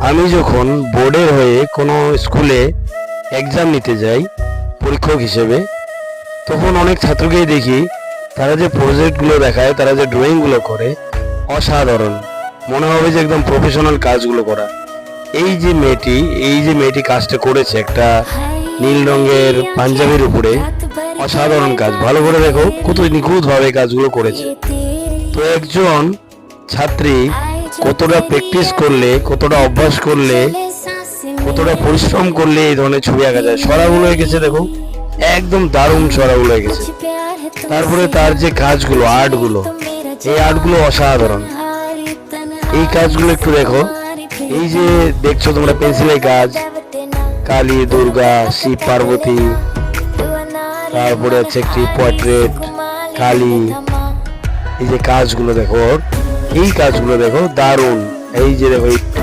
আমি যখন বোর্ডের হয়ে কোনো স্কুলে এক্সাম নিতে যাই পরীক্ষক হিসেবে, তখন অনেক ছাত্রকেই দেখি তারা যে প্রজেক্টগুলো দেখায়, তারা যে ড্রয়িংগুলো করে, অসাধারণ। মনে হবে যে একদম প্রফেশনাল কাজগুলো করা। এই যে মেয়েটি কাজটা করেছে একটা নীল রঙের পাঞ্জাবির উপরে, অসাধারণ কাজ। ভালো করে দেখো কত নিখুঁতভাবে কাজগুলো করেছে। তো একজন ছাত্রী কতটা প্র্যাকটিস করলে, কতটা অভ্যাস করলে, কতটা পরিশ্রম করলে এই ধরনের ছবি আঁকা যায়। ছড়াগুলো এঁকেছে দেখো, একদম দারুণ ছড়াগুলো এঁকেছে। তারপরে তার যে কাজগুলো, আর্টগুলো, এই আর্টগুলো অসাধারণ। এই কাজগুলো একটু দেখো, এই যে দেখছো তোমরা পেন্সিলের কাজ, কালী, দুর্গা, শিব পার্বতী, তারপরে হচ্ছে একটি পোর্ট্রেট, কালী। এই যে কাজগুলো দেখো, এই কাজগুলো দেখো দারুণ। এই যে দেখো